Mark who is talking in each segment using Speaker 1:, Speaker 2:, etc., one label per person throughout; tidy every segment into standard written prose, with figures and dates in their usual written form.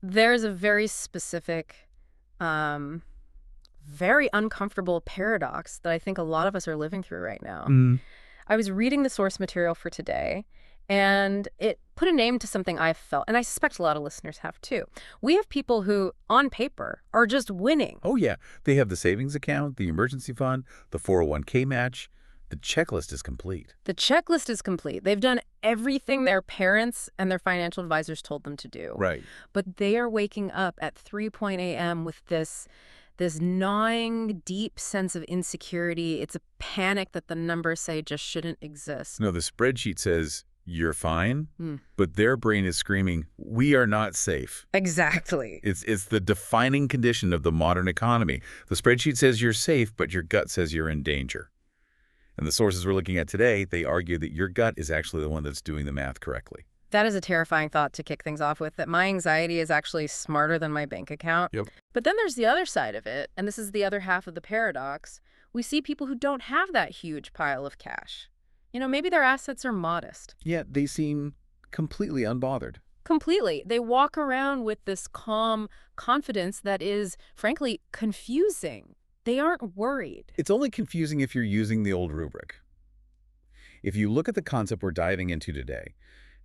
Speaker 1: There's a very specific, um, very uncomfortable paradox that I think a lot of us are living through right now.
Speaker 2: Mm.
Speaker 1: I was reading the source material for today, and it put a name to something I've felt, and I suspect a lot of listeners have too. We have people who, on paper, are just winning.
Speaker 2: Oh, yeah. They have the savings account, the emergency fund, the 401k match. The checklist is complete.
Speaker 1: The checklist is complete. They've done everything their parents and their financial advisors told them to do.
Speaker 2: Right.
Speaker 1: But they are waking up at 3 a.m. with this gnawing, deep sense of insecurity. It's a panic that the numbers say just shouldn't exist.
Speaker 2: No, the spreadsheet says you're fine, but their brain is screaming, we are not safe.
Speaker 1: Exactly.
Speaker 2: It's the defining condition of the modern economy. The spreadsheet says you're safe, but your gut says you're in danger. And the sources we're looking at today, they argue that your gut is actually the one that's doing the math correctly.
Speaker 1: That is a terrifying thought to kick things off with, that my anxiety is actually smarter than my bank account.
Speaker 2: Yep.
Speaker 1: But then there's the other side of it, and this is the other half of the paradox. We see people who don't have that huge pile of cash. Maybe their assets are modest.
Speaker 2: Yet they seem completely unbothered.
Speaker 1: Completely. They walk around with this calm confidence that is, frankly, confusing. They aren't worried.
Speaker 2: It's only confusing if you're using the old rubric. If you look at the concept we're diving into today,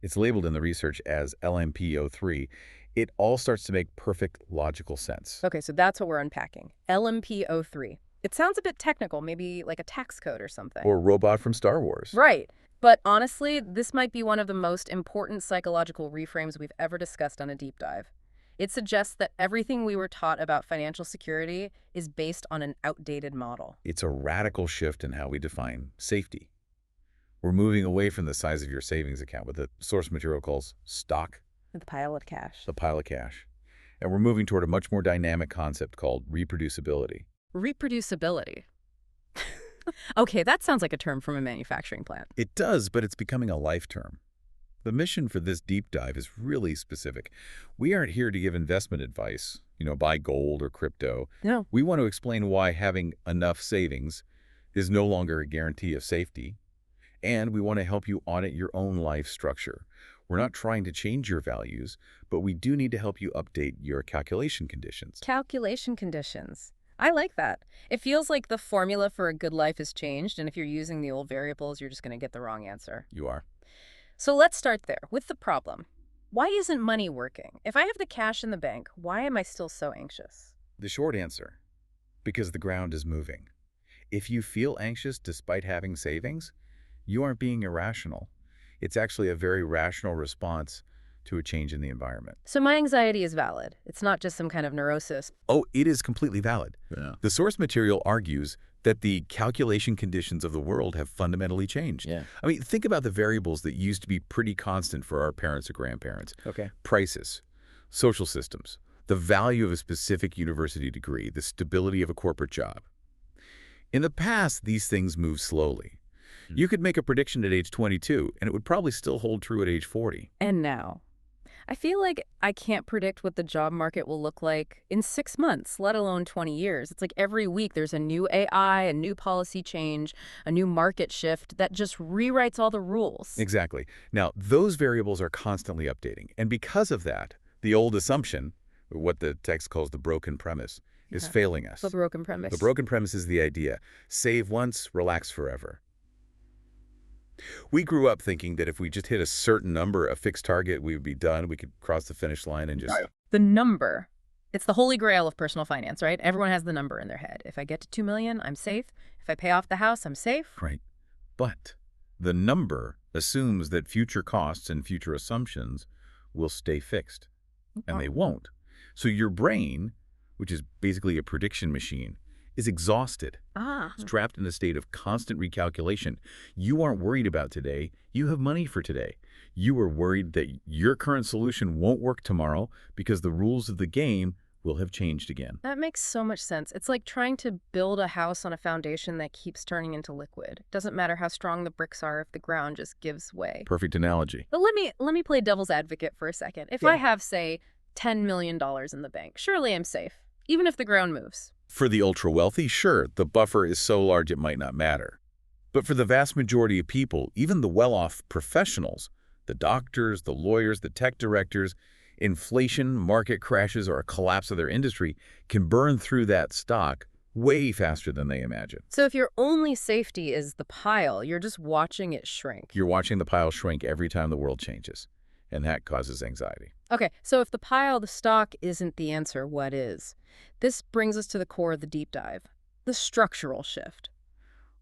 Speaker 2: it's labeled in the research as LMP-03. It all starts to make perfect logical sense.
Speaker 1: Okay, so that's what we're unpacking. LMP-03. It sounds a bit technical, maybe like a tax code or something.
Speaker 2: Or robot from Star Wars.
Speaker 1: Right. But honestly, this might be one of the most important psychological reframes we've ever discussed on a deep dive. It suggests that everything we were taught about financial security is based on an outdated model.
Speaker 2: It's a radical shift in how we define safety. We're moving away from the size of your savings account, what the source material calls stock,
Speaker 1: The pile of cash.
Speaker 2: the pile of cash. And we're moving toward a much more dynamic concept called reproducibility.
Speaker 1: Reproducibility. Okay, that sounds like a term from a manufacturing plant.
Speaker 2: It does, but it's becoming a life term. The mission for this deep dive is really specific. We aren't here to give investment advice, buy gold or crypto.
Speaker 1: No.
Speaker 2: We want to explain why having enough savings is no longer a guarantee of safety. And we want to help you audit your own life structure. We're not trying to change your values, but we do need to help you update your calculation conditions.
Speaker 1: Calculation conditions. I like that. It feels like the formula for a good life has changed, and if you're using the old variables, you're just going to get the wrong answer.
Speaker 2: You are.
Speaker 1: So let's start there, with the problem. Why isn't money working? If I have the cash in the bank, why am I still so anxious?
Speaker 2: The short answer, because the ground is moving. If you feel anxious despite having savings, you aren't being irrational. It's actually a very rational response to a change in the environment.
Speaker 1: So my anxiety is valid. It's not just some kind of neurosis.
Speaker 2: Oh, it is completely valid.
Speaker 3: Yeah.
Speaker 2: The source material argues that the calculation conditions of the world have fundamentally changed.
Speaker 3: Yeah.
Speaker 2: I mean, think about the variables that used to be pretty constant for our parents or grandparents.
Speaker 3: Okay.
Speaker 2: Prices, social systems, the value of a specific university degree, the stability of a corporate job. In the past, these things moved slowly. You could make a prediction at age 22, and it would probably still hold true at age 40.
Speaker 1: And now, I feel like I can't predict what the job market will look like in 6 months, let alone 20 years. It's like every week there's a new AI, a new policy change, a new market shift that just rewrites all the rules.
Speaker 2: Exactly. Now, those variables are constantly updating. And because of that, the old assumption, what the text calls the broken premise, is failing us.
Speaker 1: The broken premise.
Speaker 2: The broken premise is the idea, save once, relax forever. We grew up thinking that if we just hit a certain number, a fixed target, we would be done. We could cross the finish line and just...
Speaker 1: The number. It's the holy grail of personal finance, right? Everyone has the number in their head. If I get to 2 million, I'm safe. If I pay off the house, I'm safe.
Speaker 2: Right. But the number assumes that future costs and future assumptions will stay fixed. And they won't. So your brain, which is basically a prediction machine, is exhausted. It's trapped in a state of constant recalculation. You aren't worried about today. You have money for today. You are worried that your current solution won't work tomorrow because the rules of the game will have changed again.
Speaker 1: That makes so much sense. It's like trying to build a house on a foundation that keeps turning into liquid. Doesn't matter how strong the bricks are if the ground just gives way.
Speaker 2: Perfect analogy.
Speaker 1: But let me play devil's advocate for a second. If I have, say, $10 million in the bank, surely I'm safe, even if the ground moves.
Speaker 2: For the ultra-wealthy, sure, the buffer is so large it might not matter. But for the vast majority of people, even the well-off professionals, the doctors, the lawyers, the tech directors, Inflation, market crashes, or a collapse of their industry can burn through that stock way faster than they imagine.
Speaker 1: So if your only safety is the pile, you're just watching it shrink.
Speaker 2: You're watching the pile shrink every time the world changes, and that causes anxiety.
Speaker 1: Okay, so if the pile, the stock, isn't the answer, what is? This brings us to the core of the deep dive, the structural shift.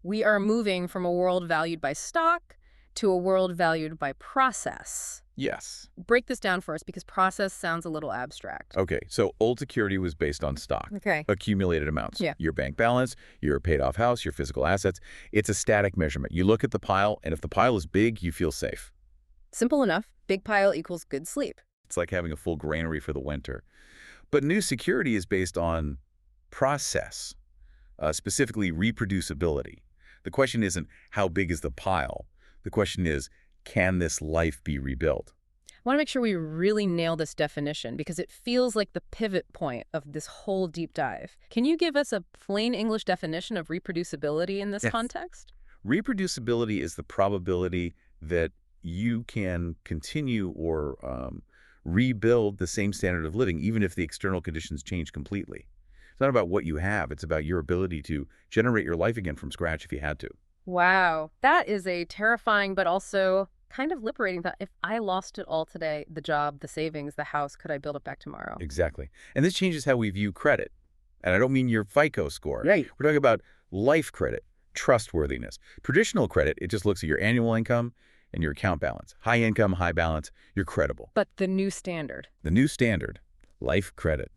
Speaker 1: We are moving from a world valued by stock to a world valued by process.
Speaker 2: Yes.
Speaker 1: Break this down for us because process sounds a little abstract.
Speaker 2: Okay, so old security was based on stock.
Speaker 1: Okay.
Speaker 2: Accumulated amounts.
Speaker 1: Yeah.
Speaker 2: Your bank balance, your paid-off house, your physical assets. It's a static measurement. You look at the pile, and if the pile is big, you feel safe.
Speaker 1: Simple enough. Big pile equals good sleep.
Speaker 2: It's like having a full granary for the winter. But new security is based on process, specifically reproducibility. The question isn't how big is the pile. The question is, can this life be rebuilt?
Speaker 1: I want to make sure we really nail this definition because it feels like the pivot point of this whole deep dive. Can you give us a plain English definition of reproducibility in this
Speaker 2: Yes.
Speaker 1: context?
Speaker 2: Reproducibility is the probability that you can continue or rebuild the same standard of living even if the external conditions change completely. It's not about what you have. It's about your ability to generate your life again from scratch if you had to.
Speaker 1: Wow, that is a terrifying but also kind of liberating thought. If I lost it all today, the job, the savings, the house, could I build it back tomorrow?
Speaker 2: Exactly. And this changes how we view credit. And I don't mean your FICO score.
Speaker 1: Right.
Speaker 2: We're talking about life credit, trustworthiness. Traditional credit, it just looks at your annual income and your account balance. High income, high balance, you're credible.
Speaker 1: But the new standard.
Speaker 2: The new standard, life credit,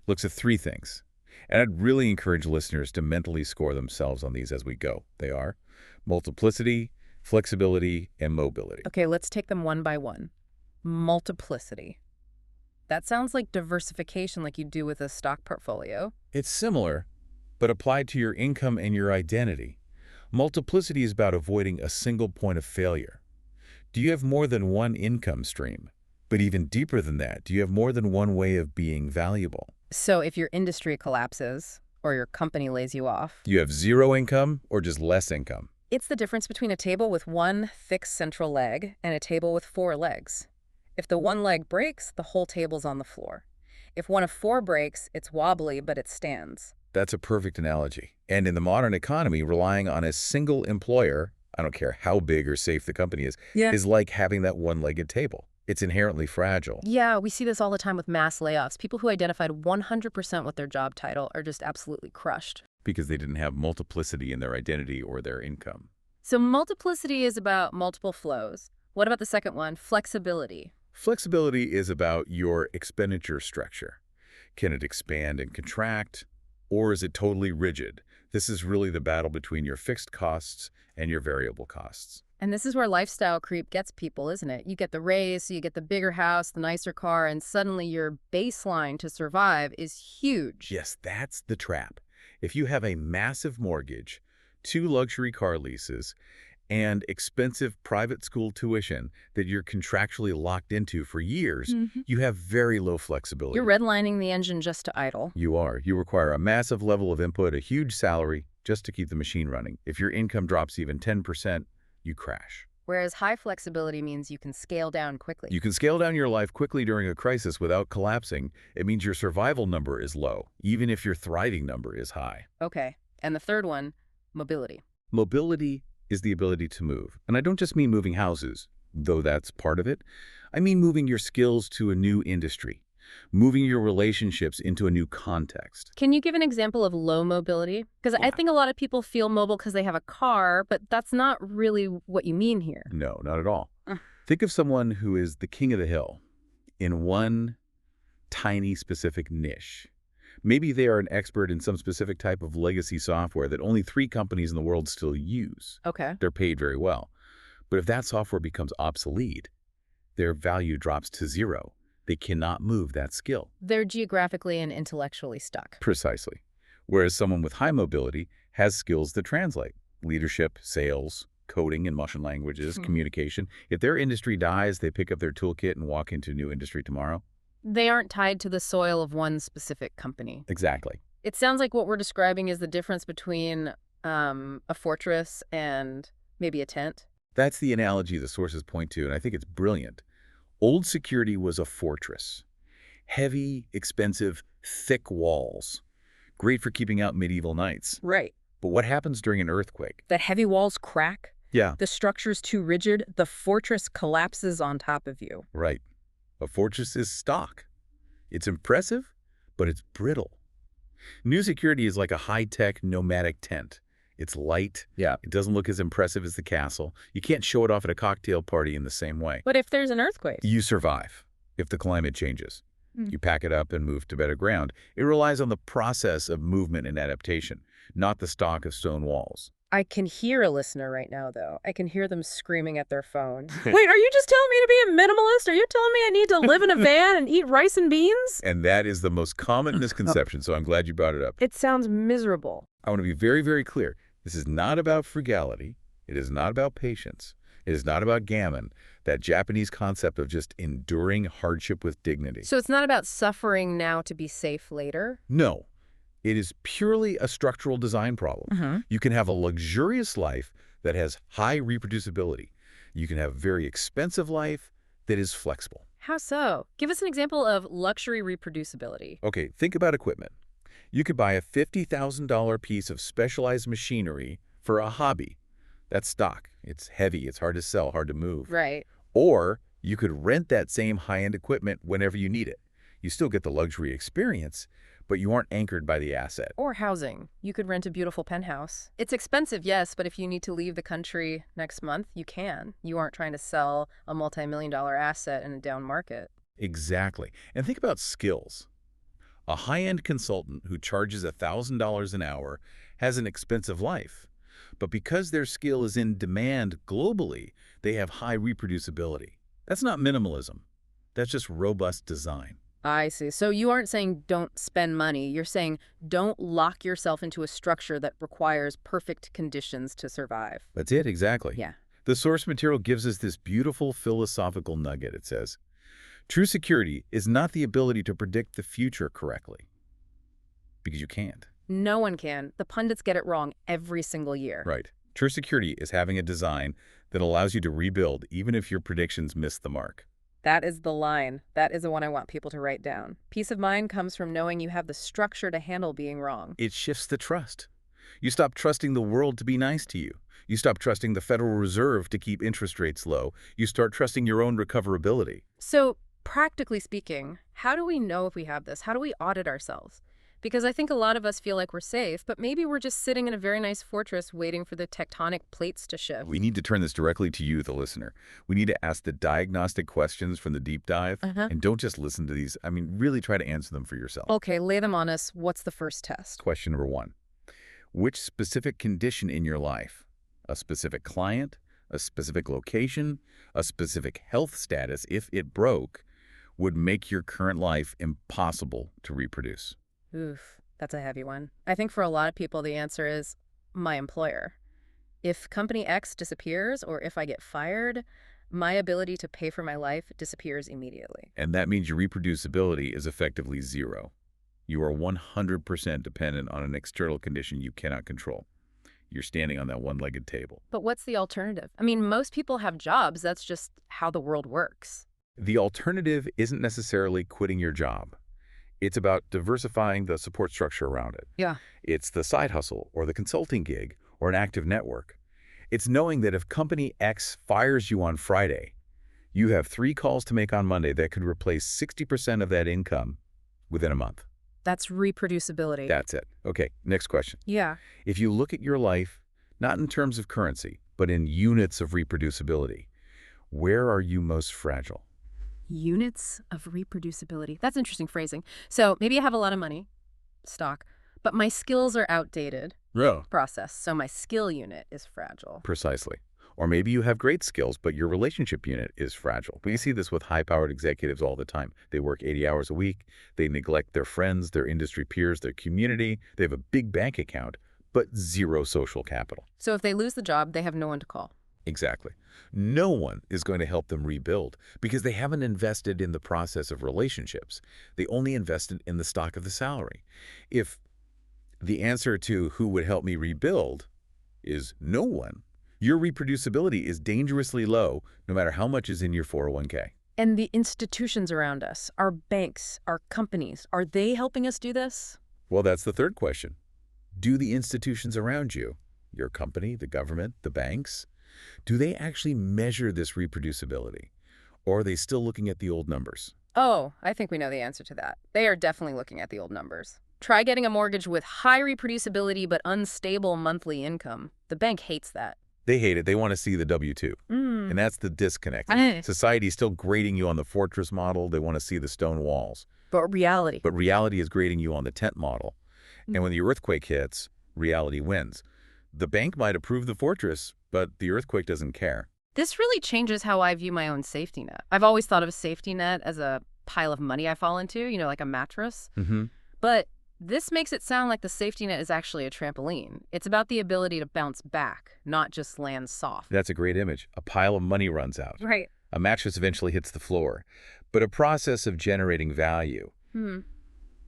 Speaker 2: looks at three things. And I'd really encourage listeners to mentally score themselves on these as we go. They are multiplicity, flexibility, and mobility.
Speaker 1: Okay, let's take them one by one. Multiplicity. That sounds like diversification like you do with a stock portfolio.
Speaker 2: It's similar, but applied to your income and your identity. Multiplicity is about avoiding a single point of failure. Do you have more than one income stream? But even deeper than that, do you have more than one way of being valuable?
Speaker 1: So if your industry collapses or your company lays you off,
Speaker 2: Do you have zero income or just less income?
Speaker 1: it's the difference between a table with one fixed central leg and a table with four legs. If the one leg breaks, the whole table's on the floor. If one of four breaks, it's wobbly, but it stands.
Speaker 2: That's a perfect analogy. And in the modern economy, relying on a single employer, I don't care how big or safe the company is like having that one-legged table. It's inherently fragile.
Speaker 1: Yeah, we see this all the time with mass layoffs. People who identified 100% with their job title are just absolutely crushed.
Speaker 2: Because they didn't have multiplicity in their identity or their income.
Speaker 1: So multiplicity is about multiple flows. What about the second one, flexibility?
Speaker 2: Flexibility is about your expenditure structure. Can it expand and contract, or is it totally rigid? This is really the battle between your fixed costs and your variable costs.
Speaker 1: And this is where lifestyle creep gets people, isn't it? You get the raise, so you get the bigger house, the nicer car, and suddenly your baseline to survive is huge.
Speaker 2: Yes, that's the trap. If you have a massive mortgage, 2 luxury car leases, and expensive private school tuition that you're contractually locked into for years, you have very low flexibility.
Speaker 1: You're redlining the engine just to idle.
Speaker 2: You are. You require a massive level of input, a huge salary, just to keep the machine running. If your income drops even 10%, you crash.
Speaker 1: Whereas high flexibility means you can scale down quickly.
Speaker 2: You can scale down your life quickly during a crisis without collapsing. It means your survival number is low, even if your thriving number is high.
Speaker 1: Okay. And the third one, mobility.
Speaker 2: Mobility is the ability to move. And I don't just mean moving houses, though that's part of it. I mean moving your skills to a new industry, moving your relationships into a new context.
Speaker 1: Can you give an example of low mobility? Because I think a lot of people feel mobile because they have a car, but that's not really what you mean here.
Speaker 2: No, not at all. Think of someone who is the king of the hill in one tiny specific niche. Maybe they are an expert in some specific type of legacy software that only 3 companies in the world still use.
Speaker 1: Okay.
Speaker 2: They're paid very well. But if that software becomes obsolete, their value drops to 0. They cannot move that skill.
Speaker 1: They're geographically and intellectually stuck.
Speaker 2: Precisely. Whereas someone with high mobility has skills that translate. Leadership, sales, coding in Russian languages, communication. If their industry dies, they pick up their toolkit and walk into a new industry tomorrow.
Speaker 1: They aren't tied to the soil of one specific company.
Speaker 2: Exactly.
Speaker 1: It sounds like what we're describing is the difference between a fortress and maybe a tent.
Speaker 2: That's the analogy the sources point to, and I think it's brilliant. Old security was a fortress. Heavy, expensive, thick walls. Great for keeping out medieval knights.
Speaker 1: Right.
Speaker 2: But what happens during an earthquake?
Speaker 1: The heavy walls crack.
Speaker 2: Yeah,
Speaker 1: The structure's too rigid. The fortress collapses on top of you.
Speaker 2: right. A fortress is stock. It's impressive, but it's brittle. New security is like a high-tech nomadic tent. It's light. Yeah. It doesn't look as impressive as the castle. You can't show it off at a cocktail party in the same way.
Speaker 1: But if there's an earthquake?
Speaker 2: You survive if the climate changes. You pack it up and move to better ground. It relies on the process of movement and adaptation, not the stock of stone walls.
Speaker 1: I can hear a listener right now, though. I can hear them screaming at their phone. Wait, are you just telling me to be a minimalist? Are you telling me I need to live in a van and eat rice and beans?
Speaker 2: And that is the most common misconception, so I'm glad you brought it up.
Speaker 1: It sounds miserable.
Speaker 2: I want to be very, very clear. This is not about frugality. It is not about patience. It is not about gammon, that Japanese concept of just enduring hardship with dignity.
Speaker 1: So it's not about suffering now to be safe later?
Speaker 2: No, it is purely a structural design problem. You can have a luxurious life that has high reproducibility. You can have a very expensive life that is flexible.
Speaker 1: How so? Give us an example of luxury reproducibility.
Speaker 2: Okay, think about equipment. You could buy a $50,000 piece of specialized machinery for a hobby. That's stock. It's heavy, it's hard to sell, hard to move.
Speaker 1: Right.
Speaker 2: Or you could rent that same high-end equipment whenever you need it. You still get the luxury experience, but you aren't anchored by the asset.
Speaker 1: Or housing. You could rent a beautiful penthouse. It's expensive, yes, but if you need to leave the country next month, you can. You aren't trying to sell a multi-million-dollar asset in a down market.
Speaker 2: Exactly. And think about skills. A high-end consultant who charges $1,000 an hour has an expensive life. But because their skill is in demand globally, they have high reproducibility. That's not minimalism. That's just robust design.
Speaker 1: I see. So you aren't saying don't spend money. You're saying don't lock yourself into a structure that requires perfect conditions to survive.
Speaker 2: That's it, exactly.
Speaker 1: Yeah.
Speaker 2: The source material gives us this beautiful philosophical nugget. It says, true security is not the ability to predict the future correctly. Because you can't.
Speaker 1: No one can. The pundits get it wrong every single year.
Speaker 2: Right. True security is having a design that allows you to rebuild even if your predictions miss the mark.
Speaker 1: That is the line. That is the one I want people to write down. Peace of mind comes from knowing you have the structure to handle being wrong.
Speaker 2: It shifts the trust. You stop trusting the world to be nice to you. You stop trusting the Federal Reserve to keep interest rates low. You start trusting your own recoverability.
Speaker 1: So, practically speaking, how do we know if we have this? How do we audit ourselves? Because I think a lot of us feel like we're safe, but maybe we're just sitting in a very nice fortress waiting for the tectonic plates to shift.
Speaker 2: We need to turn this directly to you, the listener. We need to ask the diagnostic questions from the deep dive, and don't just listen to these. I mean, really try to answer them for yourself.
Speaker 1: Okay, lay them on us. What's the first test?
Speaker 2: Question number 1. Which specific condition in your life, a specific client, a specific location, a specific health status, if it broke, would make your current life impossible to reproduce?
Speaker 1: Oof, that's a heavy one. I think for a lot of people, the answer is my employer. If company X disappears or if I get fired, my ability to pay for my life disappears immediately.
Speaker 2: And that means your reproducibility is effectively zero. You are 100% dependent on an external condition you cannot control. You're standing on that one-legged table.
Speaker 1: But what's the alternative? I mean, most people have jobs. That's just how the world works.
Speaker 2: The alternative isn't necessarily quitting your job. It's about diversifying the support structure around it.
Speaker 1: Yeah.
Speaker 2: It's the side hustle or the consulting gig or an active network. It's knowing that if company X fires you on Friday, you have 3 calls to make on Monday that could replace 60% of that income within a month.
Speaker 1: That's reproducibility.
Speaker 2: That's it. Okay, next question.
Speaker 1: Yeah.
Speaker 2: If you look at your life, not in terms of currency, but in units of reproducibility, where are you most fragile?
Speaker 1: Units of reproducibility. That's interesting phrasing. So maybe I have a lot of money, stock, but my skills are outdated.
Speaker 2: Yeah.
Speaker 1: Process. So my skill unit is fragile.
Speaker 2: Precisely. Or maybe you have great skills, but your relationship unit is fragile. We see this with high-powered executives all the time. They work 80 hours a week. They neglect their friends, their industry peers, their community. They have a big bank account, but zero social capital.
Speaker 1: So if they lose the job, they have no one to call.
Speaker 2: Exactly. No one is going to help them rebuild because they haven't invested in the process of relationships. They only invested in the stock of the salary. If the answer to who would help me rebuild is no one, your reproducibility is dangerously low no matter how much is in your 401k.
Speaker 1: And the institutions around us, our banks, our companies, are they helping us do this?
Speaker 2: Well, that's the third question. Do the institutions around you, your company, the government, the banks, do they actually measure this reproducibility? Or are they still looking at the old numbers?
Speaker 1: Oh, I think we know the answer to that. They are definitely looking at the old numbers. Try getting a mortgage with high reproducibility but unstable monthly income. The bank hates that.
Speaker 2: They hate it. They want to see the W-2. And
Speaker 1: Mm.
Speaker 2: that's the disconnect.
Speaker 1: Eh.
Speaker 2: Society's still grading you on the fortress model. They want to see the stone walls.
Speaker 1: But reality.
Speaker 2: But reality is grading you on the tent model. And when the earthquake hits, reality wins. The bank might approve the fortress, but the earthquake doesn't care.
Speaker 1: This really changes how I view my own safety net. I've always thought of a safety net as a pile of money I fall into, like a mattress.
Speaker 2: Mm-hmm.
Speaker 1: But this makes it sound like the safety net is actually a trampoline. It's about the ability to bounce back, not just land soft.
Speaker 2: That's a great image. A pile of money runs out.
Speaker 1: Right.
Speaker 2: A mattress eventually hits the floor. But a process of generating value,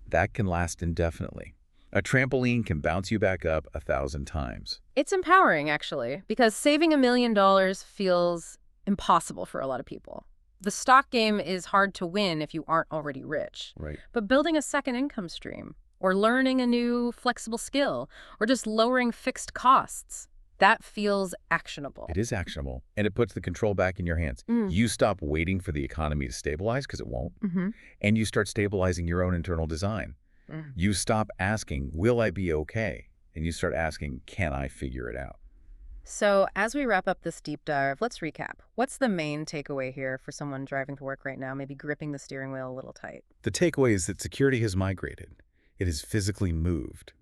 Speaker 2: that can last indefinitely. A trampoline can bounce you back up 1,000 times.
Speaker 1: It's empowering, actually, because saving $1 million feels impossible for a lot of people. The stock game is hard to win if you aren't already rich.
Speaker 2: Right.
Speaker 1: But building a second income stream, or learning a new flexible skill, or just lowering fixed costs, that feels actionable.
Speaker 2: It is actionable, and it puts the control back in your hands. You stop waiting for the economy to stabilize, because it won't, and you start stabilizing your own internal design. You stop asking, will I be okay? And you start asking, can I figure it out?
Speaker 1: So as we wrap up this deep dive, let's recap. What's the main takeaway here for someone driving to work right now, maybe gripping the steering wheel a little tight?
Speaker 2: The takeaway is that security has migrated. It has physically moved.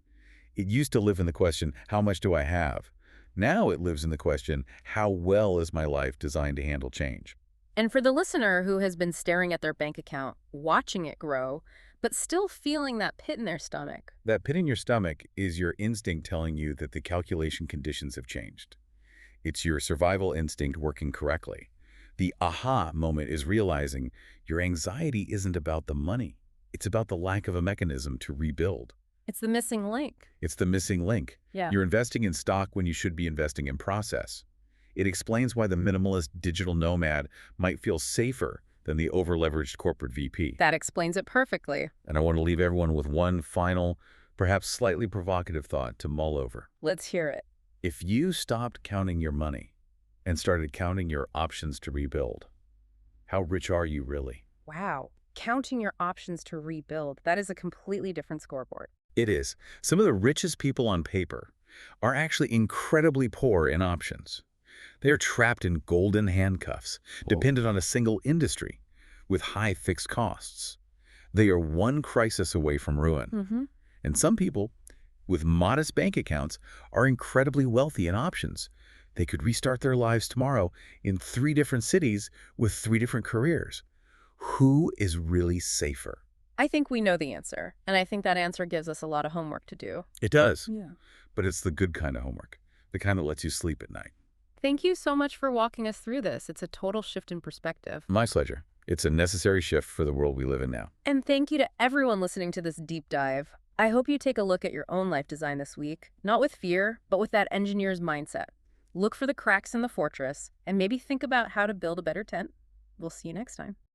Speaker 2: It used to live in the question, how much do I have? Now it lives in the question, how well is my life designed to handle change?
Speaker 1: And for the listener who has been staring at their bank account, watching it grow, but still feeling that pit in their stomach.
Speaker 2: That pit in your stomach is your instinct telling you that the calculation conditions have changed. It's your survival instinct working correctly. The aha moment is realizing your anxiety isn't about the money. It's about the lack of a mechanism to rebuild.
Speaker 1: It's the missing link.
Speaker 2: It's the missing link.
Speaker 1: Yeah.
Speaker 2: You're investing in stock when you should be investing in process. It explains why the minimalist digital nomad might feel safer than the over-leveraged corporate VP.
Speaker 1: That explains it perfectly.
Speaker 2: And I want to leave everyone with one final, perhaps slightly provocative thought to mull over.
Speaker 1: Let's hear it.
Speaker 2: If you stopped counting your money and started counting your options to rebuild, how rich are you really?
Speaker 1: Wow. Counting your options to rebuild, that is a completely different scoreboard.
Speaker 2: It is. Some of the richest people on paper are actually incredibly poor in options. They are trapped in golden handcuffs, dependent on a single industry, with high fixed costs. They are one crisis away from ruin. And some people, with modest bank accounts, are incredibly wealthy in options. They could restart their lives tomorrow in 3 different cities with 3 different careers. Who is really safer?
Speaker 1: I think we know the answer, and I think that answer gives us a lot of homework to do.
Speaker 2: It does.
Speaker 1: Yeah.
Speaker 2: But it's the good kind of homework, the kind that lets you sleep at night.
Speaker 1: Thank you so much for walking us through this. It's a total shift in perspective.
Speaker 2: My pleasure. It's a necessary shift for the world we live in now.
Speaker 1: And thank you to everyone listening to this deep dive. I hope you take a look at your own life design this week, not with fear, but with that engineer's mindset. Look for the cracks in the fortress, and maybe think about how to build a better tent. We'll see you next time.